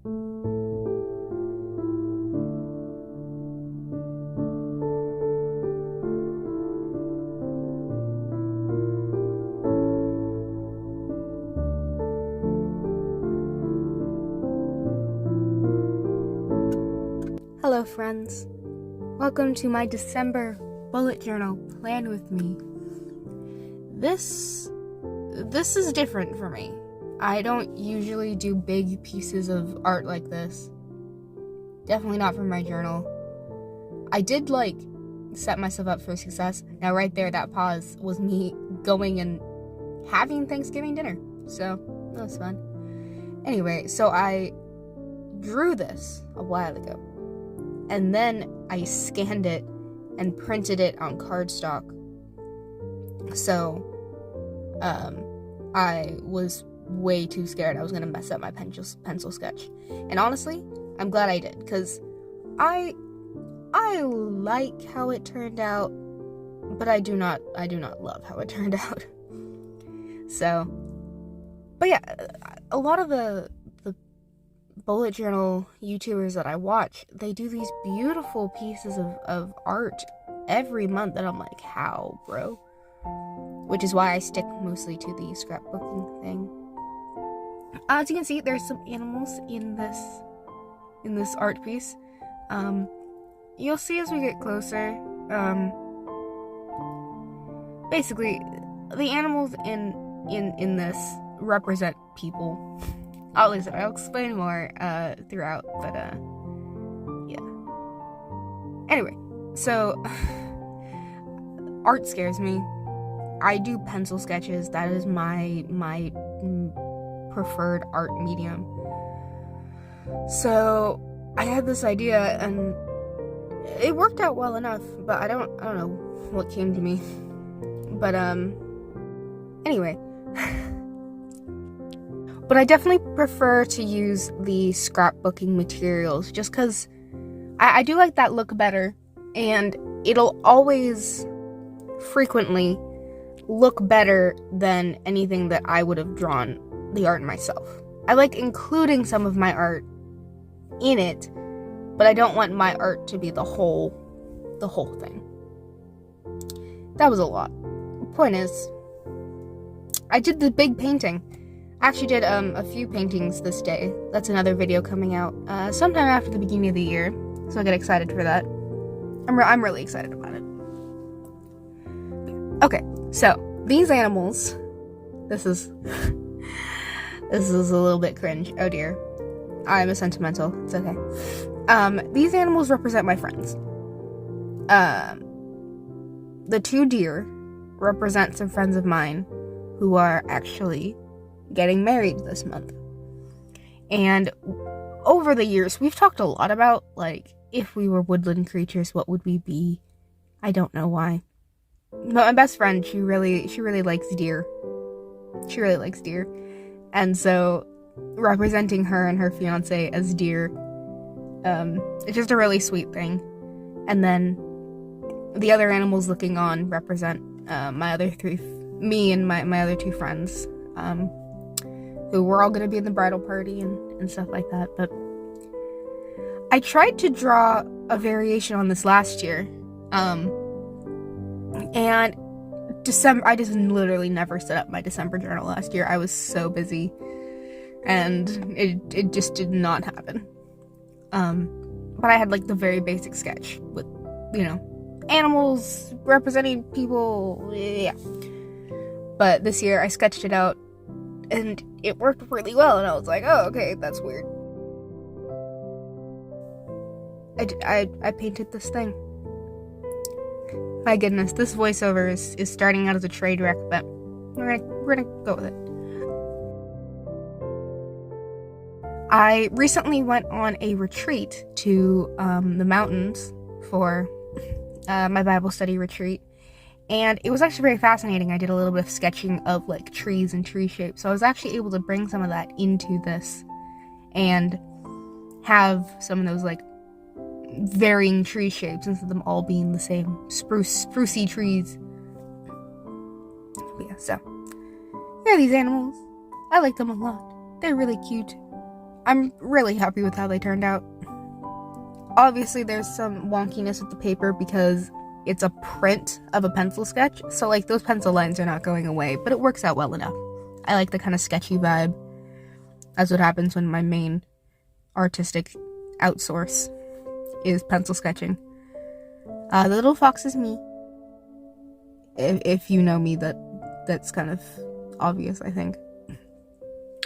Hello friends, welcome to my December bullet journal plan with me. This is different for me. I don't usually do big pieces of art like this. Definitely not for my journal. I did set myself up for success. Now right there, that pause was me going and having Thanksgiving dinner. So that was fun. Anyway, so I drew this a while ago. And then I scanned it and printed it on cardstock. So, I was way too scared I was gonna mess up my pencil sketch. And honestly, I'm glad I did, because I like how it turned out, but I do not love how it turned out. So, but yeah, a lot of the bullet journal YouTubers that I watch, they do these beautiful pieces of art every month, and I'm like, how, bro? Which is why I stick mostly to the scrapbooking thing. As you can see, there's some animals in this art piece. You'll see as we get closer. Basically, the animals in this represent people. I'll explain more throughout, but yeah. Anyway, so art scares me. I do pencil sketches. That is my preferred art medium. So I had this idea, and it worked out well enough, but I don't know what came to me. But anyway. But I definitely prefer to use the scrapbooking materials, just because I do like that look better, and it'll always frequently look better than anything that I would have drawn the art myself. I like including some of my art in it, but I don't want my art to be the whole thing. That was a lot. The point is, I did the big painting. I actually did a few paintings this day. That's another video coming out sometime after the beginning of the year, so I get excited for that. I'm really excited about it. Okay, so these animals. This is a little bit cringe. Oh dear, I'm a sentimental. It's okay. These animals represent my friends. The two deer represent some friends of mine who are actually getting married this month. And over the years, we've talked a lot about, if we were woodland creatures, what would we be? I don't know why. But my best friend, she really likes deer. She really likes deer. And so, representing her and her fiance as deer, it's just a really sweet thing. And then, the other animals looking on represent me and my other two friends, who we're all going to be in the bridal party and stuff like that. But I tried to draw a variation on this last year, and December, I just literally never set up my December journal last year. I was so busy, and it just did not happen. But I had the very basic sketch with, animals representing people, yeah. But this year I sketched it out, and it worked really well, and I was like, oh, okay, that's weird. I painted this thing. My goodness, this voiceover is starting out as a trade wreck, but we're gonna go with it. I recently went on a retreat to the mountains for my Bible study retreat, and it was actually very fascinating. I did a little bit of sketching of trees and tree shapes, so I was actually able to bring some of that into this and have some of those varying tree shapes instead of them all being the same sprucey trees. But yeah, so there are these animals. I like them a lot. They're really cute. I'm really happy with how they turned out. Obviously, there's some wonkiness with the paper because it's a print of a pencil sketch, so like those pencil lines are not going away, but it works out well enough. I like the kind of sketchy vibe. That's what happens when my main artistic outsource is pencil sketching. The little fox is me. If you know me, that's kind of obvious, I think.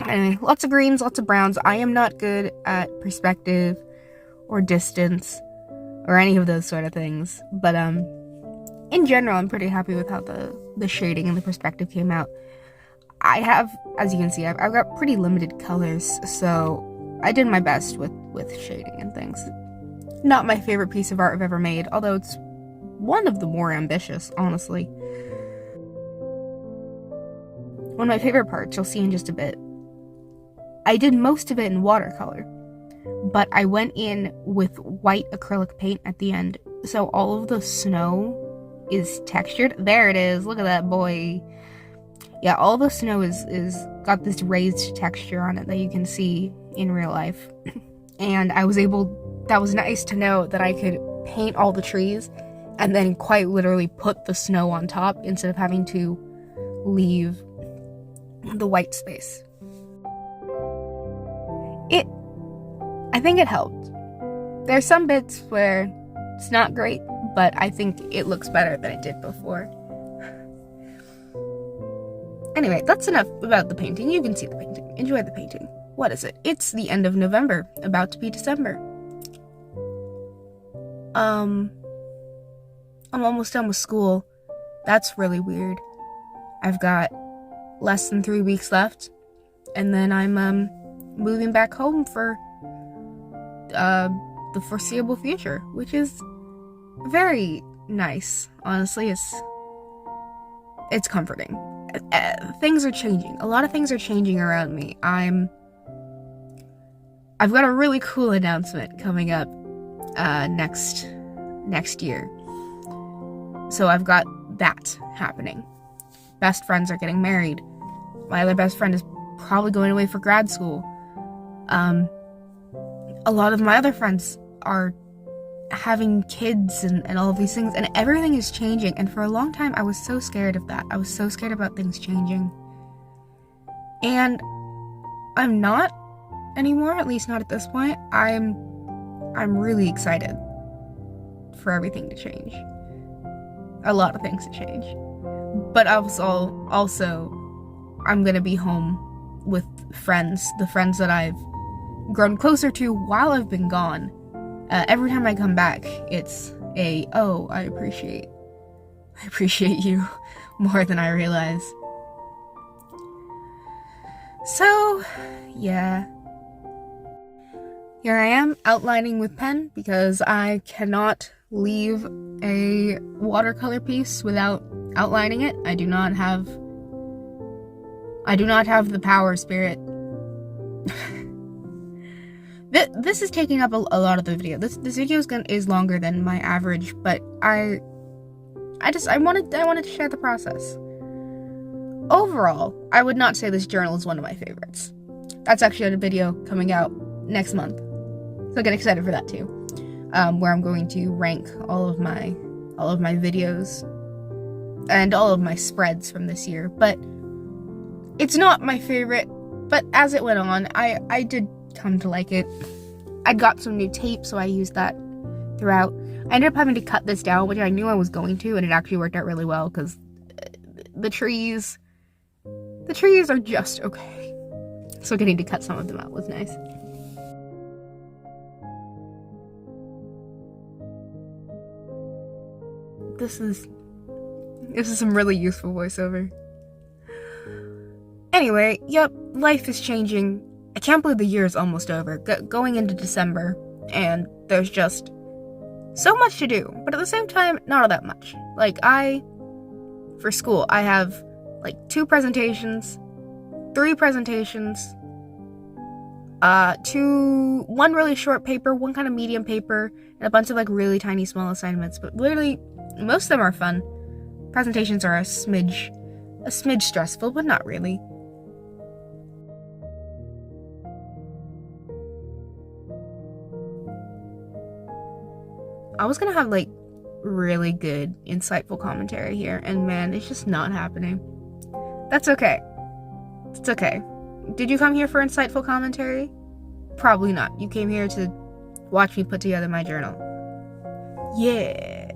Anyway, lots of greens, lots of browns. I am not good at perspective or distance or any of those sort of things, but in general, I'm pretty happy with how the shading and the perspective came out. I have, as you can see, I've got pretty limited colors, so I did my best with shading and things. Not my favorite piece of art I've ever made, although it's one of the more ambitious, honestly. One of my favorite parts, you'll see in just a bit. I did most of it in watercolor, but I went in with white acrylic paint at the end, so all of the snow is textured. There it is, look at that boy. Yeah, all the snow is got this raised texture on it that you can see in real life. And that was nice to know that I could paint all the trees and then quite literally put the snow on top instead of having to leave the white space. I think it helped. There's some bits where it's not great, but I think it looks better than it did before. Anyway, that's enough about the painting. You can see the painting. Enjoy the painting. What is it? It's the end of November, about to be December. I'm almost done with school. That's really weird. I've got less than 3 weeks left, and then I'm moving back home for the foreseeable future, which is very nice. Honestly, it's comforting. Things are changing. A lot of things are changing around me. I've got a really cool announcement coming up next year. So I've got that happening. Best friends are getting married. My other best friend is probably going away for grad school. A lot of my other friends are having kids and all of these things, and everything is changing. And for a long time, I was so scared of that. I was so scared about things changing. And I'm not anymore, at least not at this point. I'm really excited for everything to change. A lot of things to change. But also, I'm gonna be home with friends, the friends that I've grown closer to while I've been gone. Every time I come back, it's I appreciate you more than I realize. So, yeah. Here I am, outlining with pen, because I cannot leave a watercolor piece without outlining it. I do not have the power spirit. This is taking up a lot of the video. This video is longer than my average, but I wanted to share the process. Overall, I would not say this journal is one of my favorites. That's actually a video coming out next month, so get excited for that too. Where I'm going to rank all of my videos and all of my spreads from this year. But it's not my favorite. But as it went on, I did come to like it. I got some new tape, so I used that throughout. I ended up having to cut this down, which I knew I was going to, and it actually worked out really well because the trees are just okay. So getting to cut some of them out was nice. This is some really useful voiceover. Anyway, yep, life is changing. I can't believe the year is almost over, going into December, and there's just so much to do, but at the same time, not all that much. Like, for school, I have, 2 presentations, 3 presentations, 1 really short paper, 1 kind of medium paper, and a bunch of, really tiny small assignments, but literally, most of them are fun. Presentations are a smidge stressful, but not really. I was gonna have like really good, insightful commentary here, and man, it's just not happening. That's okay. It's okay. Did you come here for insightful commentary? Probably not. You came here to watch me put together my journal. Yeah.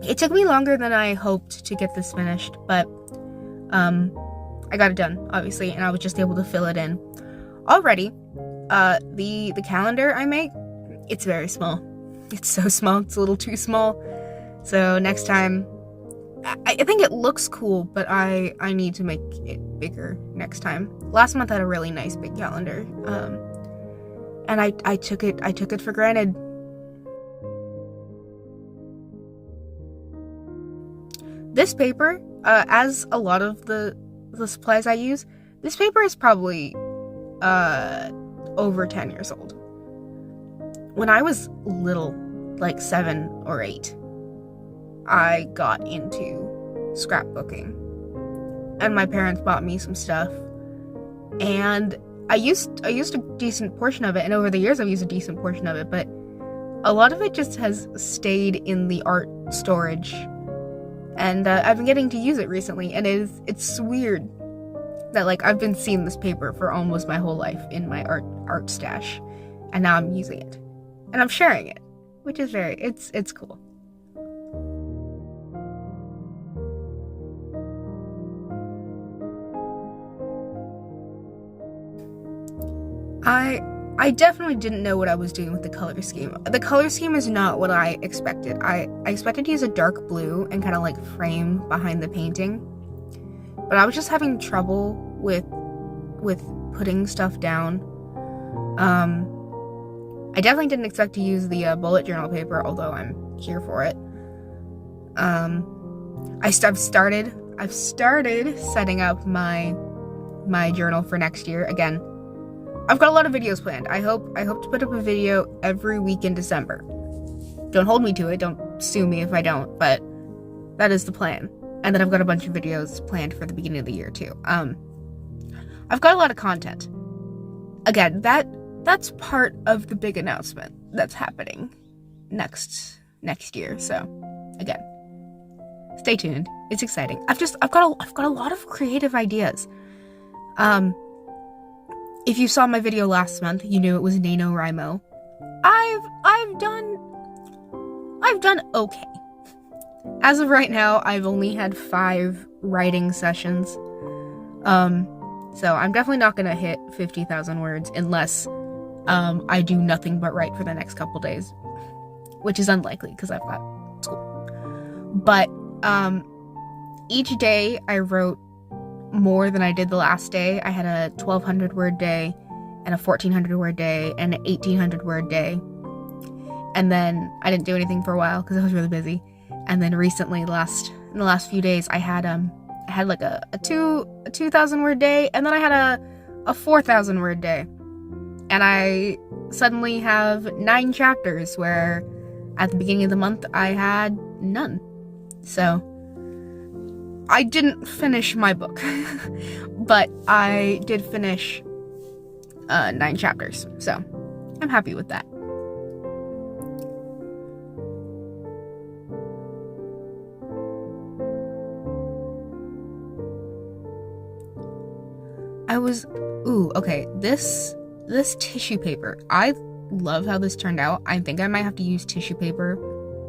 It took me longer than I hoped to get this finished, but I got it done, obviously, and I was just able to fill it in. Already, the calendar I make, it's very small. It's so small, it's a little too small. So next time, I think it looks cool, but I need to make it bigger next time. Last month I had a really nice big calendar, and I took it for granted. This paper, as a lot of the supplies I use, this paper is probably over 10 years old. When I was little, like 7 or 8, I got into scrapbooking, and my parents bought me some stuff, and I used a decent portion of it, and over the years I've used a decent portion of it, but a lot of it just has stayed in the art storage, and I've been getting to use it recently, and it's weird that like I've been seeing this paper for almost my whole life in my art stash, and now I'm using it, and I'm sharing it, which is it's cool. I definitely didn't know what I was doing with the color scheme. The color scheme is not what I expected. I expected to use a dark blue and kind of like frame behind the painting, but I was just having trouble with putting stuff down. I definitely didn't expect to use the bullet journal paper, although I'm here for it. I've started setting up my journal for next year. Again, I've got a lot of videos planned. I hope to put up a video every week in December. Don't hold me to it. Don't sue me if I don't, but that is the plan. And then I've got a bunch of videos planned for the beginning of the year too. I've got a lot of content. Again, that's part of the big announcement that's happening next year. So, again, stay tuned. It's exciting. I've got a lot of creative ideas. If you saw my video last month, you knew it was NaNoWriMo. I've done okay. As of right now, I've only had 5 writing sessions. So I'm definitely not gonna hit 50,000 words unless I do nothing but write for the next couple days, which is unlikely because I've got school. But each day I wrote more than I did the last day. I had a 1,200 word day and a 1,400 word day and an 1,800 word day. And then I didn't do anything for a while because I was really busy. And then recently, in the last few days, I had like a 2,000 word day, and then I had a 4,000 word day. And I suddenly have 9 chapters where at the beginning of the month I had none. So I didn't finish my book, but I did finish 9 chapters, so I'm happy with that. Okay, this tissue paper, I love how this turned out. I think I might have to use tissue paper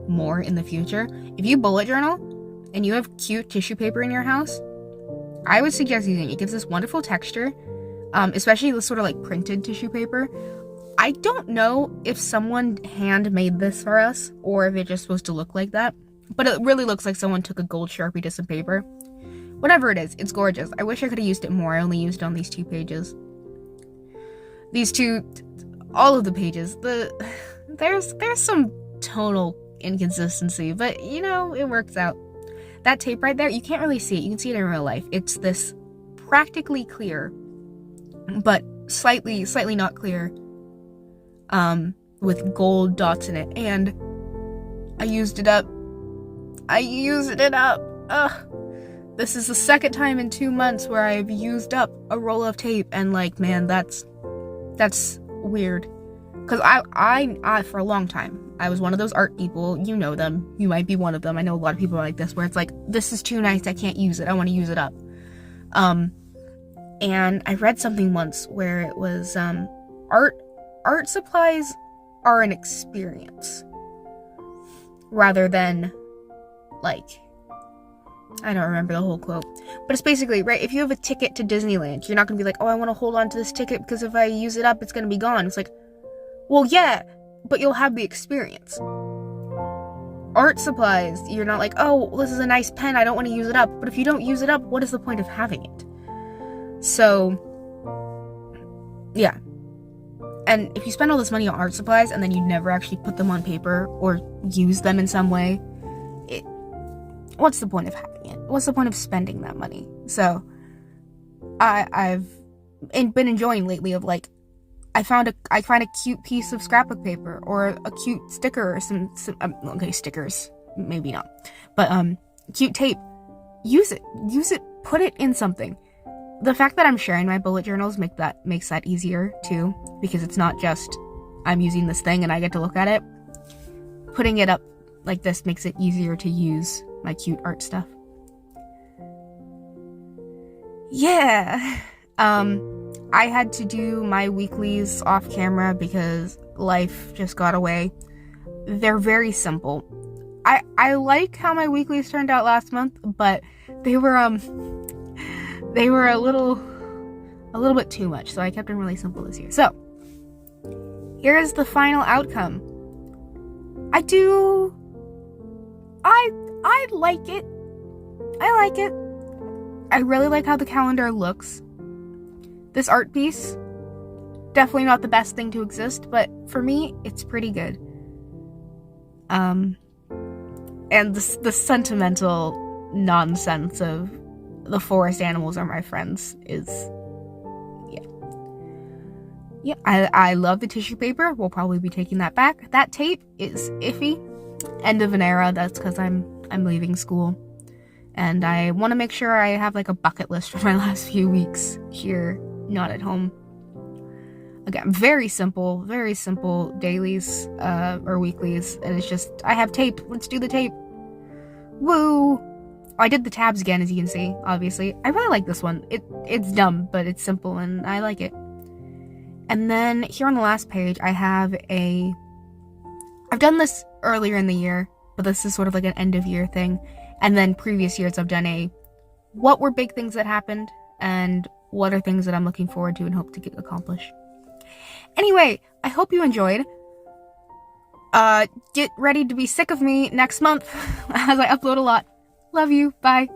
more in the future. If you bullet journal and you have cute tissue paper in your house, I would suggest using it. It gives this wonderful texture, especially this sort of like printed tissue paper. I don't know if someone handmade this for us or if it's just supposed to look like that, but it really looks like someone took a gold Sharpie to some paper. Whatever it is, it's gorgeous. I wish I could have used it more. I only used it on these 2 pages. All of the pages, there's some tonal inconsistency, but you know, it works out. That tape right there, you can't really see it. You can see it in real life. It's this practically clear, but slightly not clear, with gold dots in it. And I used it up. Ugh. This is the second time in 2 months where I've used up a roll of tape, and like, man, that's weird. Because I, for a long time, I was one of those art people. You know them. You might be one of them. I know a lot of people are like this, where it's like, this is too nice, I can't use it. I want to use it up. And I read something once where it was, art supplies are an experience. Rather than, like, I don't remember the whole quote. But it's basically, right, if you have a ticket to Disneyland, you're not going to be like, oh, I want to hold on to this ticket because if I use it up, it's going to be gone. It's like, well, yeah, but you'll have the experience. Art supplies, you're not like, oh, this is a nice pen, I don't want to use it up. But if you don't use it up, what is the point of having it? So, yeah. And if you spend all this money on art supplies and then you never actually put them on paper or use them in some way, what's the point of having it? What's the point of spending that money? So, I've been enjoying lately of, like, I find a cute piece of scrapbook paper or a cute sticker or some okay, stickers, maybe not, but cute tape. Use it, put it in something. The fact that I'm sharing my bullet journals makes that easier too, because it's not just I'm using this thing and I get to look at it. Putting it up like this makes it easier to use my cute art stuff. Yeah. I had to do my weeklies off camera because life just got away. They're very simple. I like how my weeklies turned out last month, but they were a little bit too much, so I kept them really simple this year. So, here's the final outcome. I like it. I like it. I really like how the calendar looks. This art piece, definitely not the best thing to exist, but for me, it's pretty good. And the sentimental nonsense of the forest animals are my friends is, yeah. I love the tissue paper. We'll probably be taking that back. That tape is iffy. End of an era. That's because I'm leaving school. And I want to make sure I have, like, a bucket list for my last few weeks here, not at home. Again, very simple dailies, or weeklies, and it's just, I have tape, let's do the tape. Woo! I did the tabs again, as you can see, obviously. I really like this one. It's dumb, but it's simple, and I like it. And then, here on the last page, I've done this earlier in the year, but this is sort of like an end of year thing. And then previous years I've done what were big things that happened, and what are things that I'm looking forward to and hope to accomplish. Anyway, I hope you enjoyed. Get ready to be sick of me next month as I upload a lot. Love you. Bye.